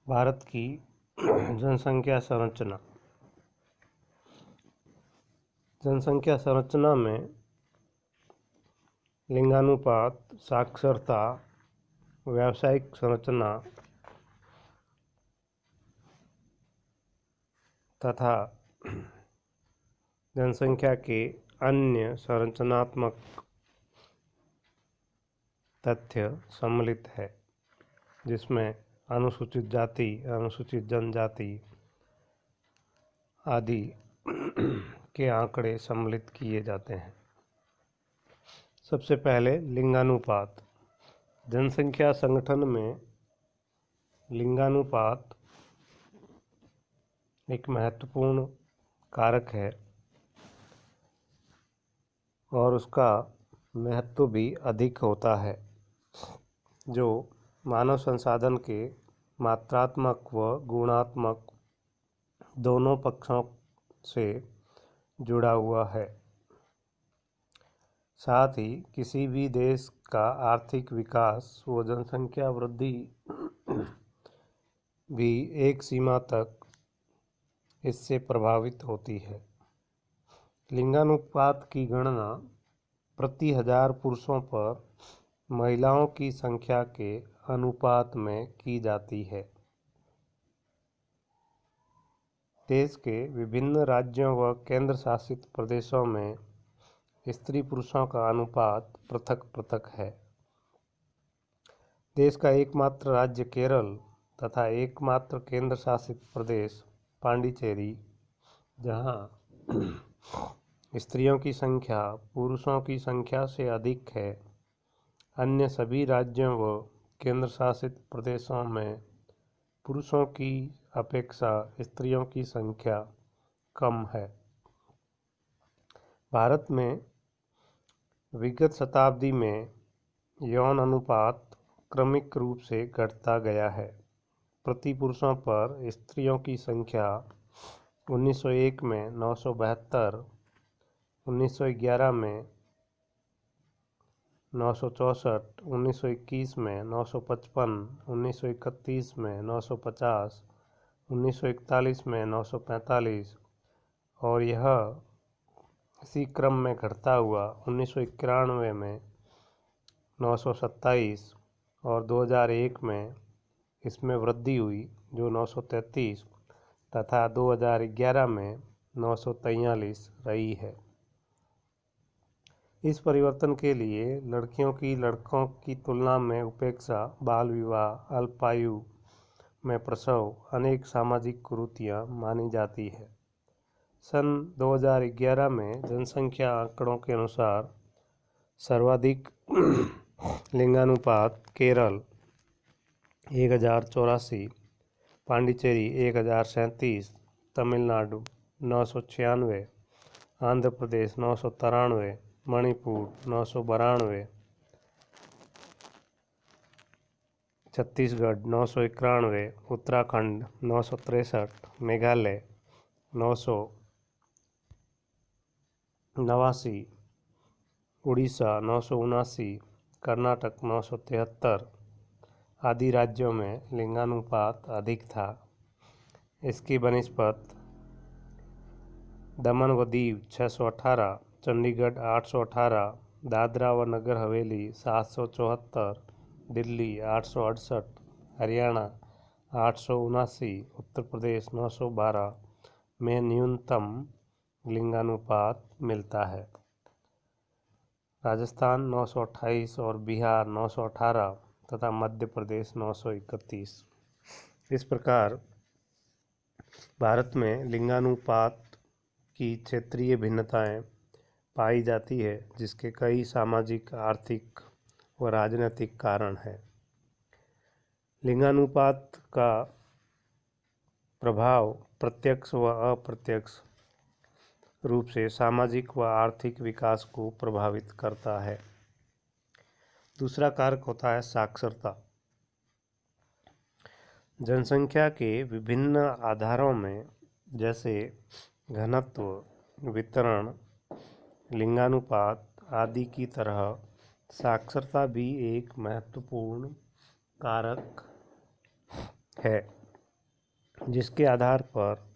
भारत की जनसंख्या संरचना में लिंगानुपात, साक्षरता, व्यावसायिक संरचना तथा जनसंख्या के अन्य संरचनात्मक तथ्य सम्मिलित है, जिसमें अनुसूचित जाति, अनुसूचित जनजाति आदि के आंकड़े सम्मिलित किए जाते हैं। सबसे पहले लिंगानुपात। जनसंख्या संगठन में लिंगानुपात एक महत्वपूर्ण कारक है और उसका महत्व भी अधिक होता है, जो मानव संसाधन के मात्रात्मक व गुणात्मक दोनों पक्षों से जुड़ा हुआ है। साथ ही किसी भी देश का आर्थिक विकास व जनसंख्या वृद्धि भी एक सीमा तक इससे प्रभावित होती है। लिंगानुपात की गणना प्रति 1000 पुरुषों पर महिलाओं की संख्या के अनुपात में की जाती है। देश के विभिन्न राज्यों व केंद्र शासित प्रदेशों में स्त्री पुरुषों का अनुपात पृथक पृथक है। देश का एकमात्र राज्य केरल तथा एकमात्र केंद्र शासित प्रदेश पांडिचेरी, जहां स्त्रियों की संख्या पुरुषों की संख्या से अधिक है, अन्य सभी राज्यों व केंद्र शासित प्रदेशों में पुरुषों की अपेक्षा स्त्रियों की संख्या कम है। भारत में विगत शताब्दी में यौन अनुपात क्रमिक रूप से घटता गया है। प्रति पुरुषों पर स्त्रियों की संख्या 1901 में 972, 1911 में 964, 1921 में 955, 1931 में 950, 1941 में 945 और यह इसी क्रम में घटता हुआ 1991 में 927 और 2001 में इसमें वृद्धि हुई जो 933 तथा 2011 में 943 रही है। इस परिवर्तन के लिए लड़कियों की लड़कों की तुलना में उपेक्षा, बाल विवाह, अल्पायु में प्रसव अनेक सामाजिक कुरीतियां मानी जाती है। सन 2011 में जनसंख्या आंकड़ों के अनुसार सर्वाधिक लिंगानुपात केरल 1084, पांडिचेरी 1037, तमिलनाडु 996, आंध्र प्रदेश 993, मणिपुर 992, छत्तीसगढ़ 991, उत्तराखंड 963, मेघालय 989, उड़ीसा 979, कर्नाटक 973 आदि राज्यों में लिंगानुपात अधिक था। इसकी बनिस्बत दमन व दीव 618, चंडीगढ़ 818, दादरा व नगर हवेली 774, दिल्ली 868, हरियाणा 879, उत्तर प्रदेश 912 में न्यूनतम लिंगानुपात मिलता है। राजस्थान 928 और बिहार 918 तथा मध्य प्रदेश 931। इस प्रकार भारत में लिंगानुपात की क्षेत्रीय भिन्नताएं पाई जाती है, जिसके कई सामाजिक, आर्थिक व राजनीतिक कारण हैं। लिंगानुपात का प्रभाव प्रत्यक्ष व अप्रत्यक्ष रूप से सामाजिक व आर्थिक विकास को प्रभावित करता है। दूसरा कारक होता है साक्षरता। जनसंख्या के विभिन्न आधारों में जैसे घनत्व, वितरण, लिंगानुपात आदि की तरह साक्षरता भी एक महत्वपूर्ण कारक है। जिसके आधार पर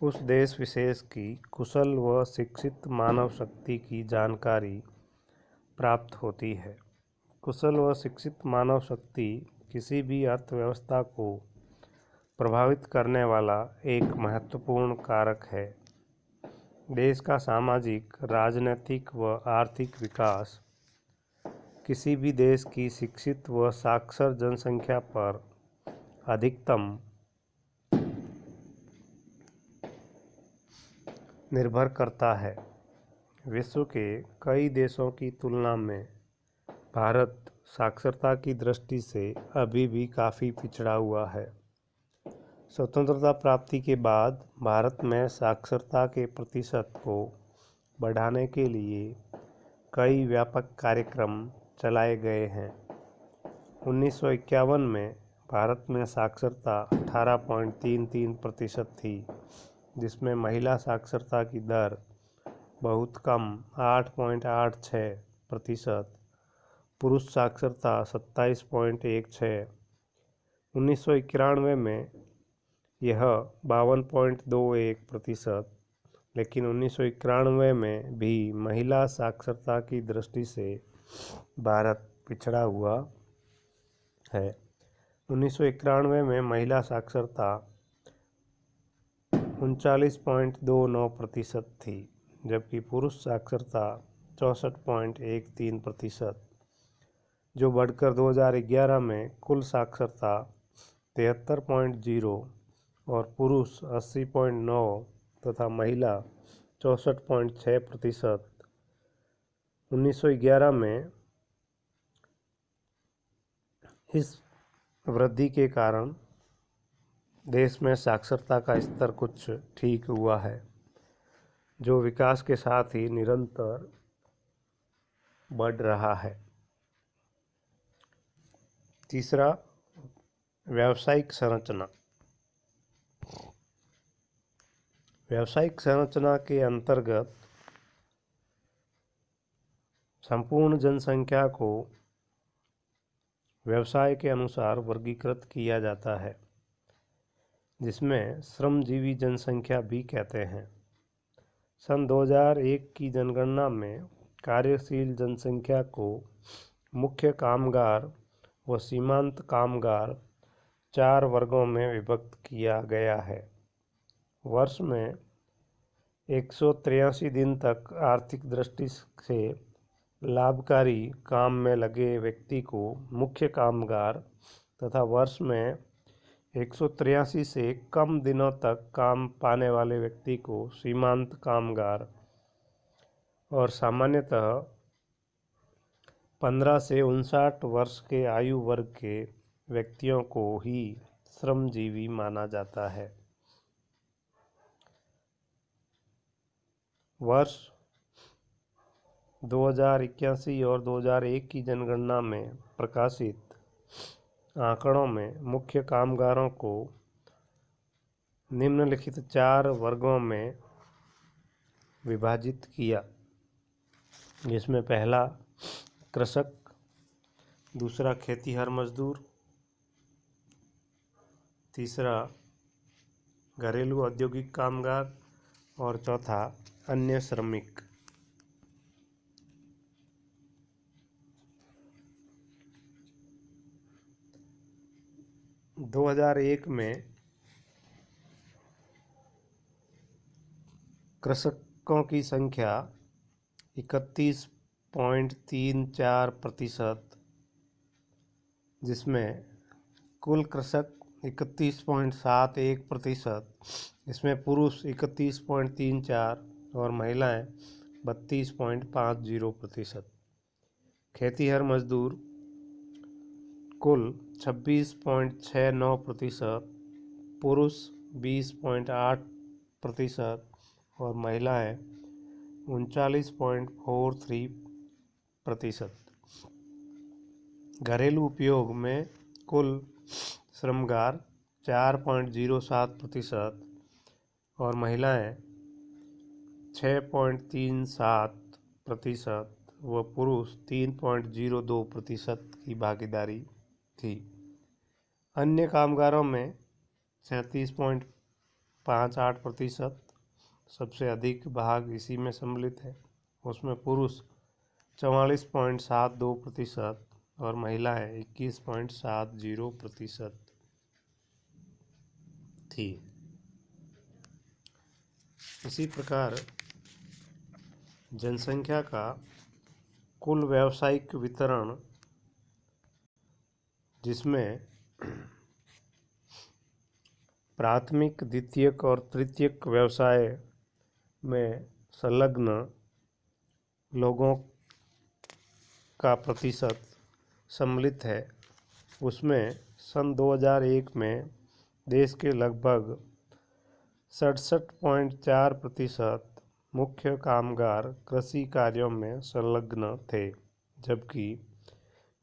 उस देश विशेष की कुशल व शिक्षित मानव शक्ति की जानकारी प्राप्त होती है। कुशल व शिक्षित मानव शक्ति किसी भी अर्थव्यवस्था को प्रभावित करने वाला एक महत्वपूर्ण कारक है। देश का सामाजिक, राजनीतिक व आर्थिक विकास किसी भी देश की शिक्षित व साक्षर जनसंख्या पर अधिकतम निर्भर करता है। विश्व के कई देशों की तुलना में भारत साक्षरता की दृष्टि से अभी भी काफ़ी पिछड़ा हुआ है। स्वतंत्रता प्राप्ति के बाद भारत में साक्षरता के प्रतिशत को बढ़ाने के लिए कई व्यापक कार्यक्रम चलाए गए हैं। 1951 में भारत में साक्षरता 18.33% थी, जिसमें महिला साक्षरता की दर बहुत कम 8.86%, पुरुष साक्षरता 27.16। 1991 में यह 52.21%, लेकिन 1991 में भी महिला साक्षरता की दृष्टि से भारत पिछड़ा हुआ है। 1991 में महिला साक्षरता 39.29% थी, जबकि पुरुष साक्षरता 64.13%, जो बढ़कर 2011 में कुल साक्षरता 73.0 और पुरुष 80.9 तथा महिला 64.6%। 1911 में इस वृद्धि के कारण देश में साक्षरता का स्तर कुछ ठीक हुआ है, जो विकास के साथ ही निरंतर बढ़ रहा है। तीसरा, व्यावसायिक संरचना। व्यावसायिक संरचना के अंतर्गत संपूर्ण जनसंख्या को व्यवसाय के अनुसार वर्गीकृत किया जाता है, जिसमें श्रमजीवी जनसंख्या भी कहते हैं। सन 2001 की जनगणना में कार्यशील जनसंख्या को मुख्य कामगार व सीमांत कामगार 4 वर्गों में विभक्त किया गया है। वर्ष में 183 दिन तक आर्थिक दृष्टि से लाभकारी काम में लगे व्यक्ति को मुख्य कामगार तथा वर्ष में 183 से कम दिनों तक काम पाने वाले व्यक्ति को सीमांत कामगार और सामान्यतः 15 से 59 वर्ष के आयु वर्ग के व्यक्तियों को ही श्रमजीवी माना जाता है। वर्ष 2081 और 2001 की जनगणना में प्रकाशित आंकड़ों में मुख्य कामगारों को निम्नलिखित 4 वर्गों में विभाजित किया, जिसमें पहला कृषक, दूसरा खेतीहर मजदूर, तीसरा घरेलू औद्योगिक कामगार और चौथा अन्य श्रमिक। दो 2001 में कृषकों की संख्या 31.34%, जिसमें कुल कृषक 31.71%, इसमें पुरुष 31.34 और महिलाएं 32.50%। खेतीहर मजदूर कुल 26.69%, पुरुष 20.8% और महिलाएं 39.43%। घरेलू उपयोग में कुल श्रमगार 4.07% और महिलाएं 6.37% व पुरुष 3.02% की भागीदारी थी। अन्य कामगारों में 37.58%, सबसे अधिक भाग इसी में सम्मिलित है। उसमें पुरुष 44.72% और महिलाएं 21.70% थी। इसी प्रकार जनसंख्या का कुल व्यावसायिक वितरण, जिसमें प्राथमिक, द्वितीयक और तृतीयक व्यवसाय में संलग्न लोगों का प्रतिशत सम्मिलित है, उसमें सन 2001 में देश के लगभग 67.4% मुख्य कामगार कृषि कार्यों में संलग्न थे, जबकि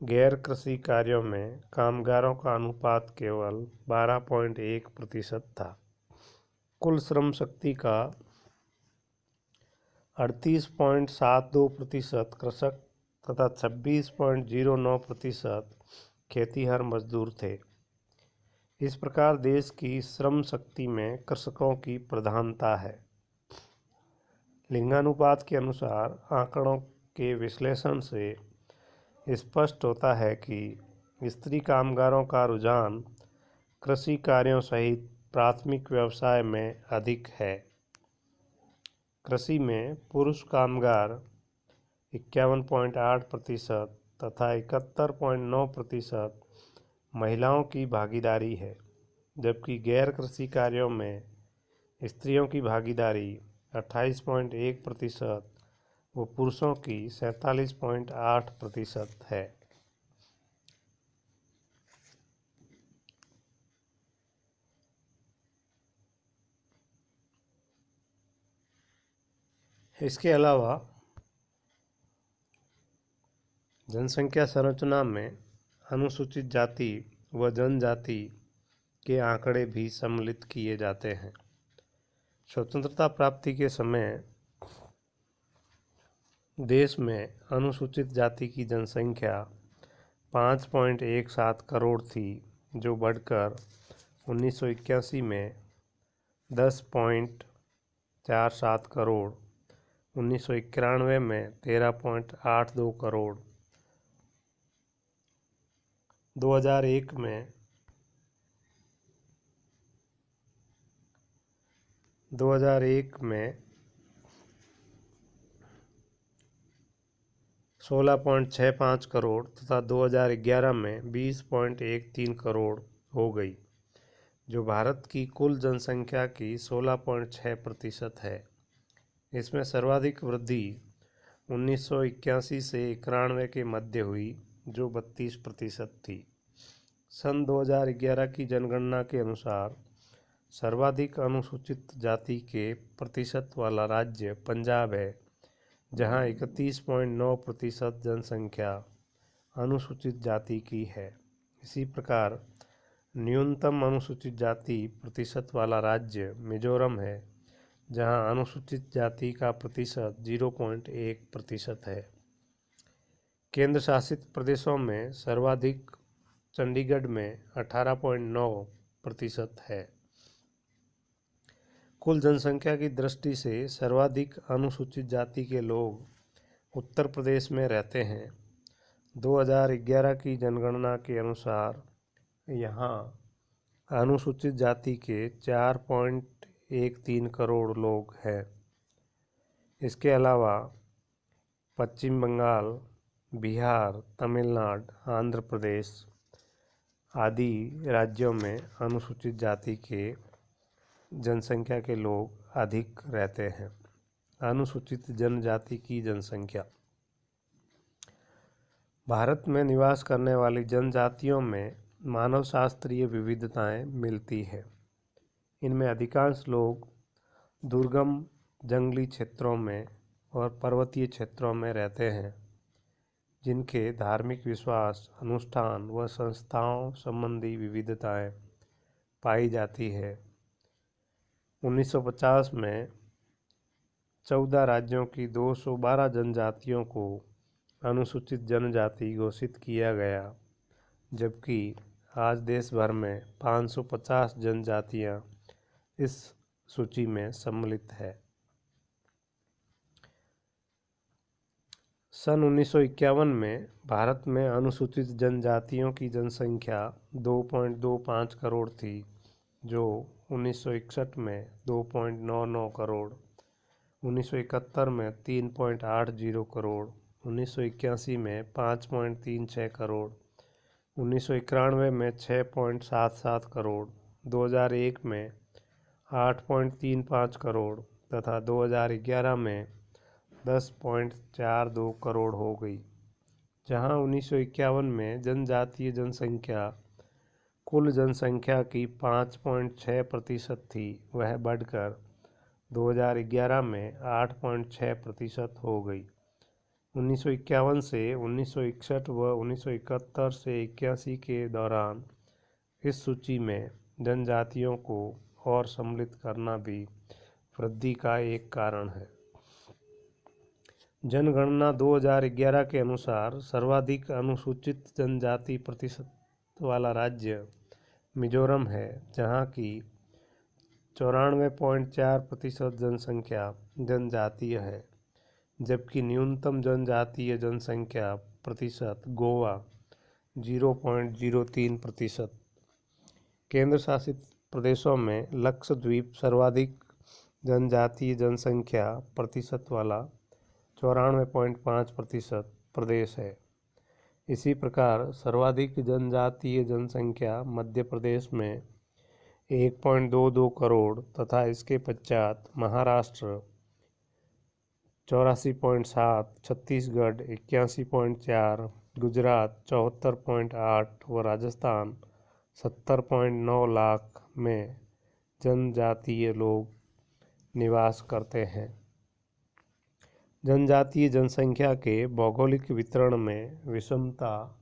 गैर कृषि कार्यों में कामगारों का अनुपात केवल 12.1% था। कुल श्रम शक्ति का 38.72% कृषक तथा 26.09% खेतीहर मजदूर थे। इस प्रकार देश की श्रम शक्ति में कृषकों की प्रधानता है। लिंगानुपात के अनुसार आंकड़ों के विश्लेषण से स्पष्ट होता है कि स्त्री कामगारों का रुझान कृषि कार्यों सहित प्राथमिक व्यवसाय में अधिक है। कृषि में पुरुष कामगार 51.8% तथा 71.9% महिलाओं की भागीदारी है, जबकि गैर कृषि कार्यों में स्त्रियों की भागीदारी 28.1% व पुरुषों की 47.8% है। इसके अलावा जनसंख्या संरचना में अनुसूचित जाति व जनजाति के आंकड़े भी सम्मिलित किए जाते हैं। स्वतंत्रता प्राप्ति के समय देश में अनुसूचित जाति की जनसंख्या 5.17 करोड़ थी, जो बढ़कर 1981 में 10.47 करोड़, 1991 में 13.82 करोड़, 2001 में 16.65 करोड़ तथा 2011 में 20.13 करोड़ हो गई, जो भारत की कुल जनसंख्या की 16.6% है। इसमें सर्वाधिक वृद्धि 1981 से 91 के मध्य हुई, जो 32% थी। सन 2011 की जनगणना के अनुसार सर्वाधिक अनुसूचित जाति के प्रतिशत वाला राज्य पंजाब है, जहां 31.9% जनसंख्या अनुसूचित जाति की है। इसी प्रकार न्यूनतम अनुसूचित जाति प्रतिशत वाला राज्य मिजोरम है, जहां अनुसूचित जाति का प्रतिशत 0.1% है। केंद्र शासित प्रदेशों में सर्वाधिक चंडीगढ़ में 18.9% है। कुल जनसंख्या की दृष्टि से सर्वाधिक अनुसूचित जाति के लोग उत्तर प्रदेश में रहते हैं। 2011 की जनगणना के अनुसार यहाँ अनुसूचित जाति के 4.13 करोड़ लोग हैं। इसके अलावा पश्चिम बंगाल, बिहार, तमिलनाडु, आंध्र प्रदेश आदि राज्यों में अनुसूचित जाति के जनसंख्या के लोग अधिक रहते हैं। अनुसूचित जनजाति की जनसंख्या। भारत में निवास करने वाली जनजातियों में मानव शास्त्रीय विविधताएं मिलती हैं। इनमें अधिकांश लोग दुर्गम जंगली क्षेत्रों में और पर्वतीय क्षेत्रों में रहते हैं, जिनके धार्मिक विश्वास, अनुष्ठान व संस्थाओं संबंधी विविधताएं पाई जाती है। 1950 में 14 राज्यों की 212 जनजातियों को अनुसूचित जनजाति घोषित किया गया, जबकि आज देश भर में 550 जनजातियां इस सूची में सम्मिलित है। सन 1951 में भारत में अनुसूचित जनजातियों की जनसंख्या 2.25 करोड़ थी, जो 1961 में 2.99 करोड़, 1971 में 3.80 करोड़, 1981 में 5.36 करोड़, 1991 में 6.77 करोड़, 2001 में 8.35 करोड़ तथा 2011 में 10.42 करोड़ हो गई। जहां 1951 में जनजातीय जनसंख्या कुल जनसंख्या की 5.6% थी, वह बढ़कर 2011 में 8.6% हो गई। 1951 से 1961 व 1971 से 81 के दौरान इस सूची में जनजातियों को और सम्मिलित करना भी वृद्धि का एक कारण है। जनगणना 2011 के अनुसार सर्वाधिक अनुसूचित जनजाति प्रतिशत वाला राज्य मिजोरम है, जहां की 94.4% जनसंख्या जनजातीय है, जबकि न्यूनतम जनजातीय जनसंख्या प्रतिशत गोवा 0.03%। केंद्र शासित प्रदेशों में लक्षद्वीप सर्वाधिक जनजातीय जनसंख्या प्रतिशत वाला 94.5% प्रदेश है। इसी प्रकार सर्वाधिक जनजातीय जनसंख्या मध्य प्रदेश में 1.22 करोड़ तथा इसके पश्चात महाराष्ट्र 84.7, छत्तीसगढ़ 81.4, गुजरात 74.8 व राजस्थान 70.9 लाख में जनजातीय लोग निवास करते हैं। जनजातीय जनसंख्या के भौगोलिक वितरण में विषमता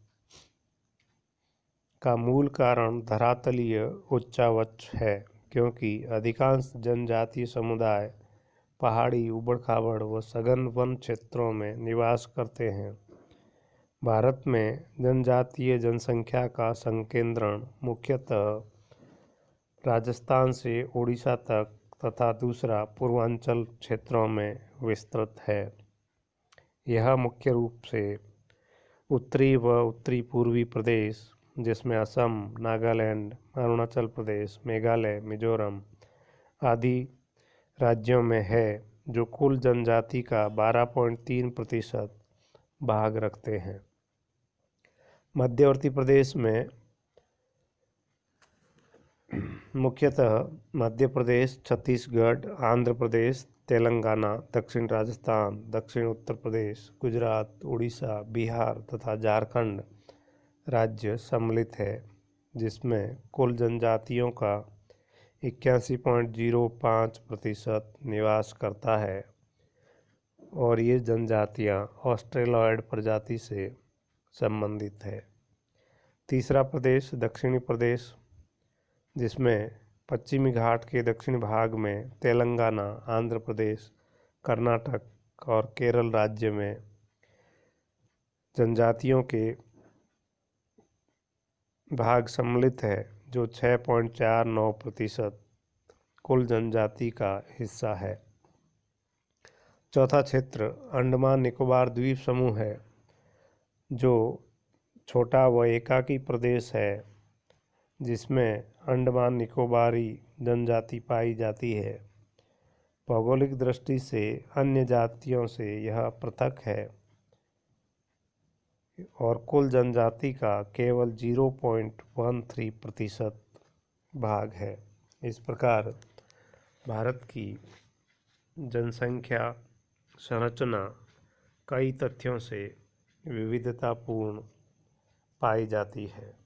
का मूल कारण धरातलीय उच्चावच है, क्योंकि अधिकांश जनजातीय समुदाय पहाड़ी, ऊबड़-खाबड़ व सघन वन क्षेत्रों में निवास करते हैं। भारत में जनजातीय जनसंख्या का संकेंद्रण मुख्यतः राजस्थान से ओडिशा तक तथा दूसरा पूर्वांचल क्षेत्रों में विस्तृत है। यह मुख्य रूप से उत्तरी व उत्तरी पूर्वी प्रदेश, जिसमें असम, नागालैंड, अरुणाचल प्रदेश, मेघालय, मिजोरम आदि राज्यों में है, जो कुल जनजाति का 12.3% भाग रखते हैं। मध्यवर्ती प्रदेश में मुख्यतः मध्य प्रदेश, छत्तीसगढ़, आंध्र प्रदेश, तेलंगाना, दक्षिण राजस्थान, दक्षिण उत्तर प्रदेश, गुजरात, उड़ीसा, बिहार तथा झारखंड राज्य सम्मिलित है, जिसमें कुल जनजातियों का 81.05% निवास करता है और ये जनजातियां ऑस्ट्रेलॉयड प्रजाति से संबंधित है। तीसरा प्रदेश दक्षिणी प्रदेश, जिसमें पश्चिमी घाट के दक्षिण भाग में तेलंगाना, आंध्र प्रदेश, कर्नाटक और केरल राज्य में जनजातियों के भाग सम्मिलित है, जो 6.49% कुल जनजाति का हिस्सा है। चौथा क्षेत्र अंडमान निकोबार द्वीप समूह है, जो छोटा व एकाकी प्रदेश है, जिसमें अंडमान निकोबारी जनजाति पाई जाती है। भौगोलिक दृष्टि से अन्य जातियों से यह पृथक है और कुल जनजाति का केवल 0.13% भाग है। इस प्रकार भारत की जनसंख्या संरचना कई तथ्यों से विविधतापूर्ण पाई जाती है।